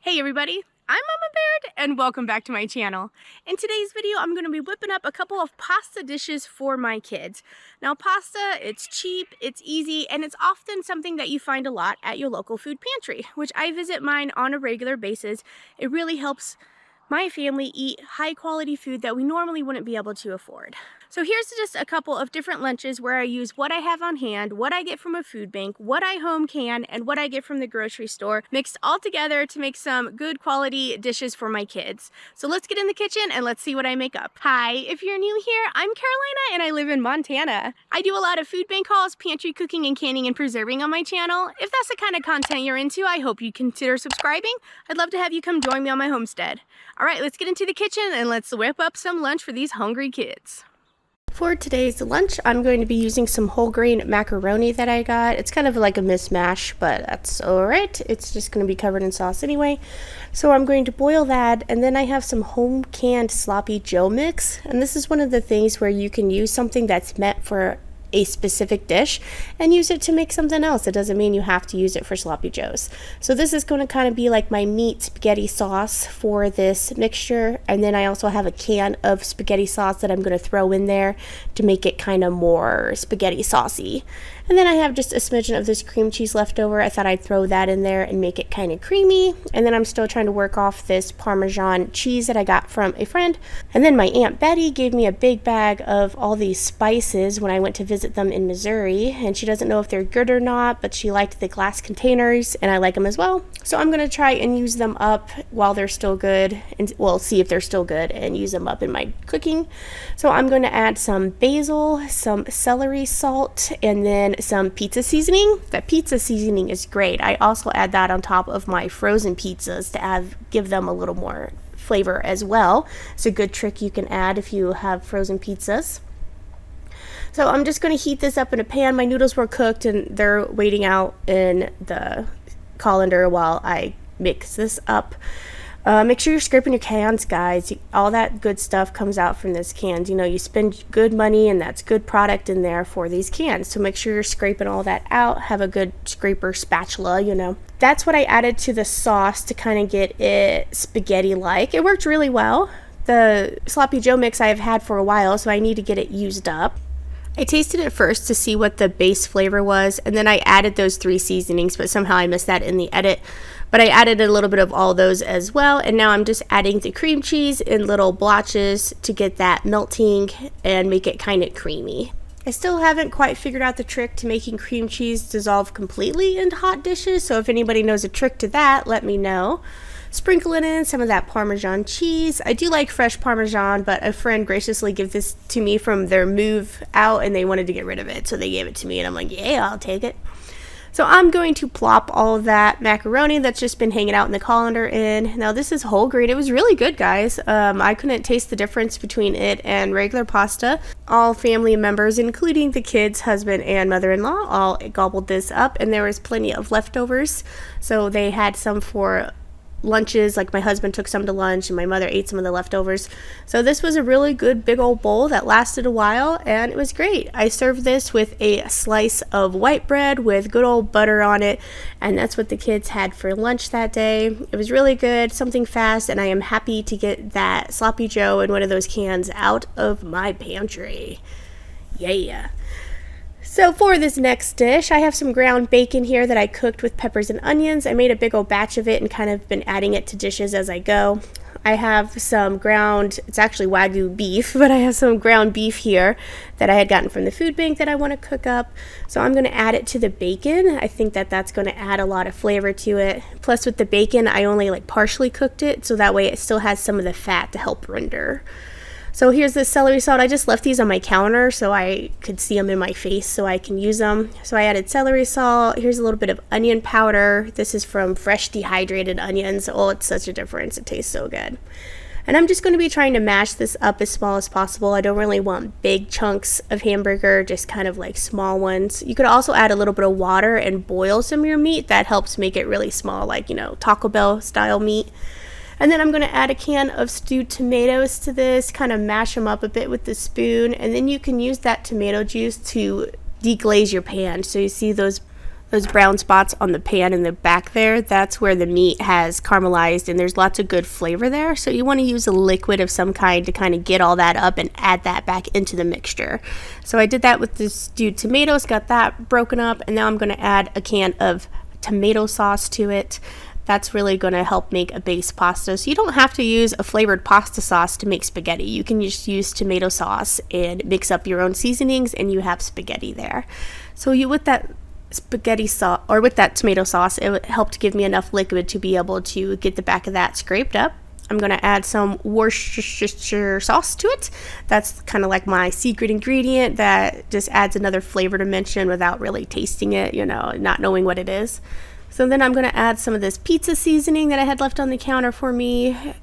Hey everybody, I'm Mama Baird and welcome back to my channel. In today's video, I'm going to be whipping up a couple of pasta dishes for my kids. Now pasta, it's cheap, it's easy, and it's often something that you find a lot at your local food pantry, which I visit mine on a regular basis. It really helps my family eat high quality food that we normally wouldn't be able to afford. So here's just a couple of different lunches where I use what I have on hand, what I get from a food bank, what I home can, and what I get from the grocery store, mixed all together to make some good quality dishes for my kids. So let's get in the kitchen and let's see what I make up. Hi, if you're new here, I'm Carolina and I live in Montana. I do a lot of food bank hauls, pantry cooking, and canning and preserving on my channel. If that's the kind of content you're into, I hope you consider subscribing. I'd love to have you come join me on my homestead. All right, let's get into the kitchen and let's whip up some lunch for these hungry kids. For today's lunch, I'm going to be using some whole grain macaroni that I got. It's kind of like a mismatch, but that's alright. It's just going to be covered in sauce anyway. So I'm going to boil that, and then I have some home canned sloppy Joe mix. And this is one of the things where you can use something that's meant for a specific dish and use it to make something else. It doesn't mean you have to use it for sloppy joes. So this is going to kind of be like my meat spaghetti sauce for this mixture, and then I also have a can of spaghetti sauce that I'm going to throw in there to make it kind of more spaghetti saucy. And then I have just a smidgen of this cream cheese left over. I thought I'd throw that in there and make it kind of creamy. And then I'm still trying to work off this Parmesan cheese that I got from a friend. And then my Aunt Betty gave me a big bag of all these spices when I went to visit them in Missouri. And she doesn't know if they're good or not, but she liked the glass containers and I like them as well. So I'm going to try and use them up while they're still good, and we'll see if they're still good and use them up in my cooking. So I'm going to add some basil, some celery salt, and then some pizza seasoning. That pizza seasoning is great. I also add that on top of my frozen pizzas to give them a little more flavor as well. It's a good trick you can add if you have frozen pizzas. So I'm just going to heat this up in a pan. My noodles were cooked and they're waiting out in the colander while I mix this up. Make sure you're scraping your cans, guys. All that good stuff comes out from this cans. You know, you spend good money and that's good product in there for these cans. So make sure you're scraping all that out. Have a good scraper spatula, you know. That's what I added to the sauce to kind of get it spaghetti-like. It worked really well. The sloppy Joe mix I have had for a while, so I need to get it used up. I tasted it first to see what the base flavor was, and then I added those 3 seasonings, but somehow I missed that in the edit. But I added a little bit of all those as well, and now I'm just adding the cream cheese in little blotches to get that melting and make it kind of creamy. I still haven't quite figured out the trick to making cream cheese dissolve completely into hot dishes, so if anybody knows a trick to that, let me know. Sprinkling in some of that Parmesan cheese. I do like fresh Parmesan, but a friend graciously gave this to me from their move out and they wanted to get rid of it, so they gave it to me and I'm like, yeah, I'll take it. So I'm going to plop all of that macaroni that's just been hanging out in the colander in. Now this is whole grain. It was really good, guys. I couldn't taste the difference between it and regular pasta. All family members, including the kids, husband, and mother-in-law, all gobbled this up, and there was plenty of leftovers. So they had some for lunches, like my husband took some to lunch and my mother ate some of the leftovers. So this was a really good big old bowl that lasted a while and it was great. I served this with a slice of white bread with good old butter on it, and that's what the kids had for lunch that day. It was really good, something fast, and I am happy to get that sloppy Joe in one of those cans out of my pantry. Yeah. So for this next dish, I have some ground bacon here that I cooked with peppers and onions. I made a big old batch of it and kind of been adding it to dishes as I go. I have some ground, it's actually Wagyu beef, but I have some ground beef here that I had gotten from the food bank that I want to cook up. So I'm going to add it to the bacon. I think that that's going to add a lot of flavor to it. Plus with the bacon, I only partially cooked it, so that way it still has some of the fat to help render. So here's the celery salt. I just left these on my counter so I could see them in my face so I can use them. So I added celery salt. Here's a little bit of onion powder. This is from fresh dehydrated onions. Oh, it's such a difference. It tastes so good. And I'm just going to be trying to mash this up as small as possible. I don't really want big chunks of hamburger, just kind of like small ones. You could also add a little bit of water and boil some of your meat. That helps make it really small, like, you know, Taco Bell style meat. And then I'm going to add a can of stewed tomatoes to this, kind of mash them up a bit with the spoon, and then you can use that tomato juice to deglaze your pan. So you see those those brown spots on the pan in the back there, that's where the meat has caramelized and there's lots of good flavor there. So you want to use a liquid of some kind to kind of get all that up and add that back into the mixture. So I did that with the stewed tomatoes, got that broken up, and now I'm going to add a can of tomato sauce to it. That's really going to help make a base pasta. So you don't have to use a flavored pasta sauce to make spaghetti. You can just use tomato sauce and mix up your own seasonings and you have spaghetti there. So with that spaghetti sauce, or with that tomato sauce, it helped give me enough liquid to be able to get the back of that scraped up. I'm going to add some Worcestershire sauce to it. That's kind of like my secret ingredient that just adds another flavor dimension without really tasting it, not knowing what it is. So then I'm going to add some of this pizza seasoning that I had left on the counter for me.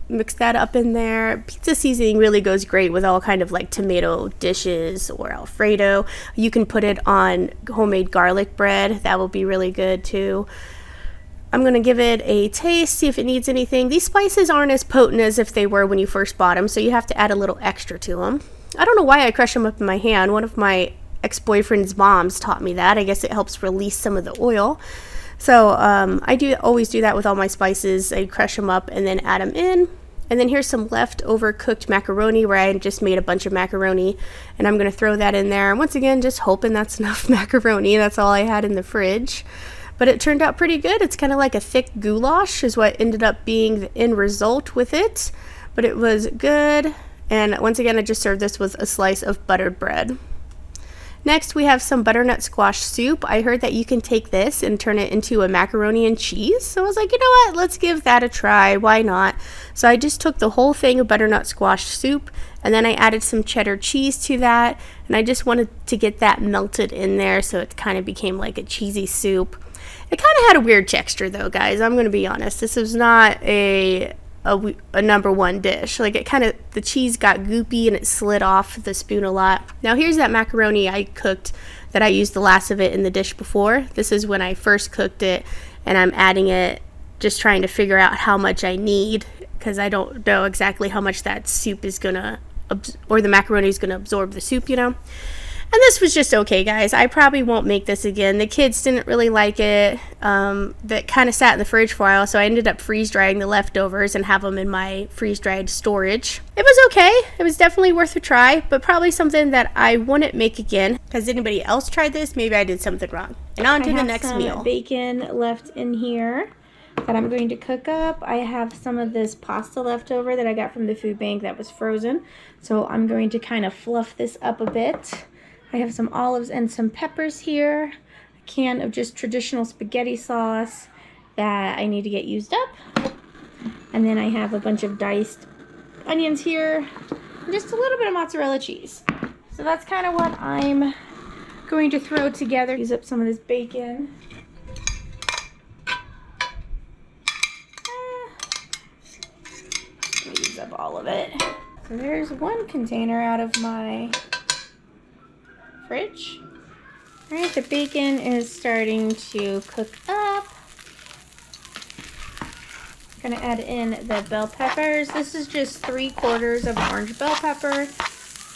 Mix that up in there. Pizza seasoning really goes great with all kind of like tomato dishes or Alfredo. You can put it on homemade garlic bread. That will be really good too. I'm going to give it a taste, see if it needs anything. These spices aren't as potent as if they were when you first bought them, so you have to add a little extra to them. I don't know why I crush them up in my hand. One of my ex-boyfriend's moms taught me that. I guess it helps release some of the oil. So I always do that with all my spices. I crush them up and then add them in. And then here's some leftover cooked macaroni where I just made a bunch of macaroni. And I'm going to throw that in there. And once again, just hoping that's enough macaroni. That's all I had in the fridge. But it turned out pretty good. It's kind of like a thick goulash is what ended up being the end result with it. But it was good. And once again, I just served this with a slice of buttered bread. Next, we have some butternut squash soup. I heard that you can take this and turn it into a macaroni and cheese. So I was like, you know what? Let's give that a try. Why not? So I just took the whole thing of butternut squash soup and then I added some cheddar cheese to that. And I just wanted to get that melted in there so it kind of became like a cheesy soup. It kind of had a weird texture though, guys. I'm going to be honest. This was not a number one dish. Like the cheese got goopy and it slid off the spoon a lot. Now here's that macaroni I cooked that I used the last of it in the dish before. This is when I first cooked it and I'm adding it, just trying to figure out how much I need because I don't know exactly how much that soup is gonna or the macaroni is gonna absorb the soup, And this was just okay, guys. I probably won't make this again. The kids didn't really like it. That kind of sat in the fridge for a while, so I ended up freeze-drying the leftovers and have them in my freeze-dried storage. It was okay. It was definitely worth a try, but probably something that I wouldn't make again. Has anybody else tried this? Maybe I did something wrong. And on to the next meal. I have some bacon left in here that I'm going to cook up. I have some of this pasta left over that I got from the food bank that was frozen, so I'm going to kind of fluff this up a bit. I have some olives and some peppers here, a can of just traditional spaghetti sauce that I need to get used up, and then I have a bunch of diced onions here, and just a little bit of mozzarella cheese. So that's kind of what I'm going to throw together. Use up some of this bacon. Use up all of it. So there's one container out of my fridge. Alright, the bacon is starting to cook up. I'm gonna add in the bell peppers. This is just 3/4 of an orange bell pepper.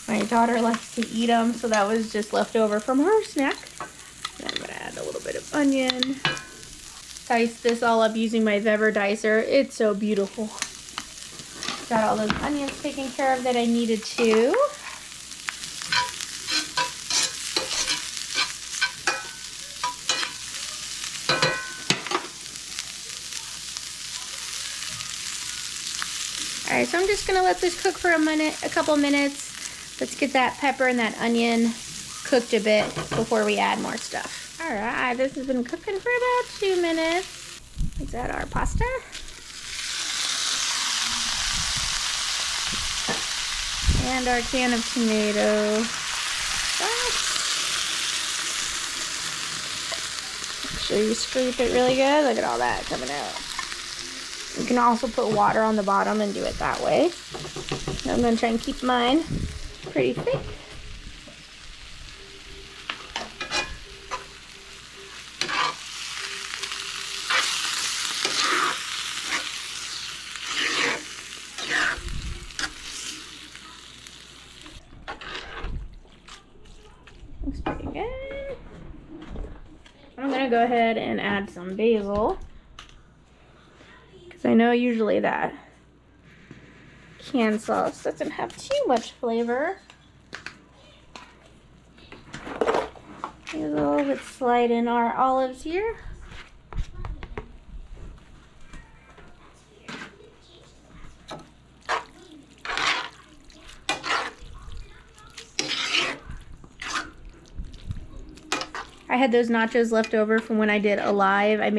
My daughter likes to eat them, so that was just left over from her snack. Then I'm gonna add a little bit of onion. Dice this all up using my Weber dicer. It's so beautiful. Got all those onions taken care of that I needed to. Alright, so I'm just going to let this cook for a couple minutes. Let's get that pepper and that onion cooked a bit before we add more stuff. Alright, this has been cooking for about 2 minutes. Is that our pasta? And our can of tomato sauce. Make sure you scrape it really good. Look at all that coming out. You can also put water on the bottom and do it that way. I'm going to try and keep mine pretty thick. Looks pretty good. I'm go ahead and add some basil, because I know usually that canned sauce doesn't have too much flavor. Basil, let's slide in our olives here. I had those nachos left over from when I did a live. I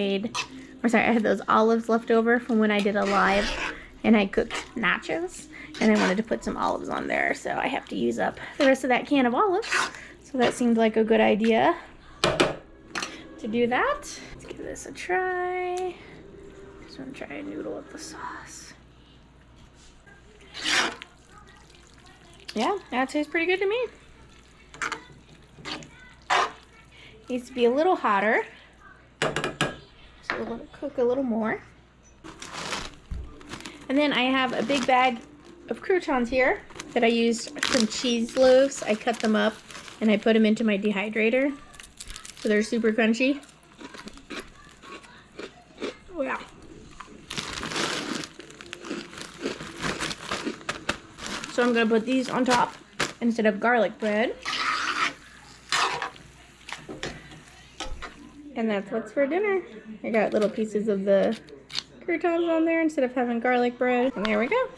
had those olives left over from when I did a live and I cooked nachos, and I wanted to put some olives on there, so I have to use up the rest of that can of olives. So that seemed like a good idea to do that. Let's give this a try. Just want to try a noodle with the sauce. Yeah, that tastes pretty good to me. Needs to be a little hotter, so we'll cook a little more. And then I have a big bag of croutons here that I used from cheese loaves. I cut them up and I put them into my dehydrator, so they're super crunchy. Oh yeah. So I'm gonna put these on top instead of garlic bread. And that's what's for dinner. I got little pieces of the croutons on there instead of having garlic bread. And there we go.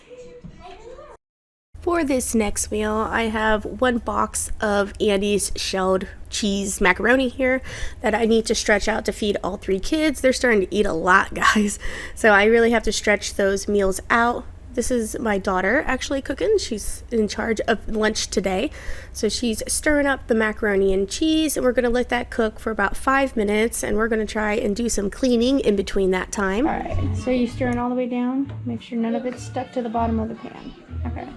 For this next meal, I have 1 box of Andy's shelled cheese macaroni here that I need to stretch out to feed all 3 kids. They're starting to eat a lot, guys. So I really have to stretch those meals out. This is my daughter actually cooking. She's in charge of lunch today. So she's stirring up the macaroni and cheese, and we're gonna let that cook for about 5 minutes, and we're gonna try and do some cleaning in between that time. All right, so you're stirring all the way down. Make sure none of it's stuck to the bottom of the pan. Okay,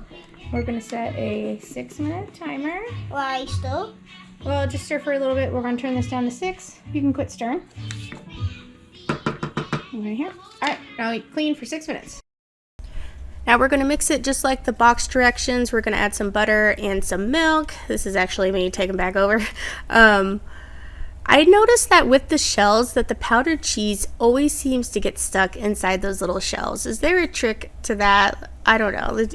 we're gonna set a 6-minute timer. Why still? Well, just stir for a little bit. We're gonna turn this down to 6. You can quit stirring. Right here. All right, now we clean for 6 minutes. Now we're going to mix it just like the box directions. We're going to add some butter and some milk. This is actually me taking back over. I noticed that with the shells that the powdered cheese always seems to get stuck inside those little shells. Is there a trick to that? I don't know.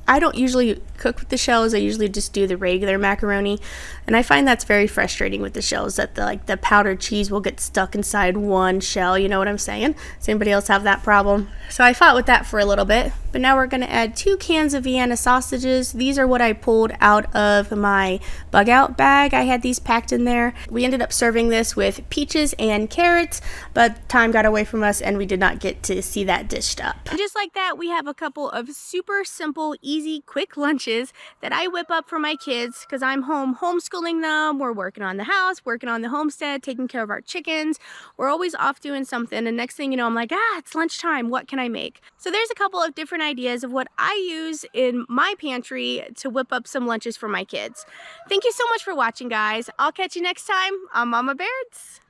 I don't usually cook with the shells. I usually just do the regular macaroni, and I find that's very frustrating with the shells, that the powdered cheese will get stuck inside one shell. You know what I'm saying? Does anybody else have that problem? So I fought with that for a little bit, but now we're going to add 2 cans of Vienna sausages. These are what I pulled out of my bug out bag. I had these packed in there. We ended up serving this with peaches and carrots, but time got away from us and we did not get to see that dished up. And just like that, we have a couple of super simple, easy, quick lunches that I whip up for my kids because I'm home homeschooling them. We're working on the house, working on the homestead, taking care of our chickens. We're always off doing something, and next thing you know, I'm like, it's lunchtime. What can I make? So there's a couple of different ideas of what I use in my pantry to whip up some lunches for my kids. Thank you so much for watching, guys. I'll catch you next time on Mama Baird's.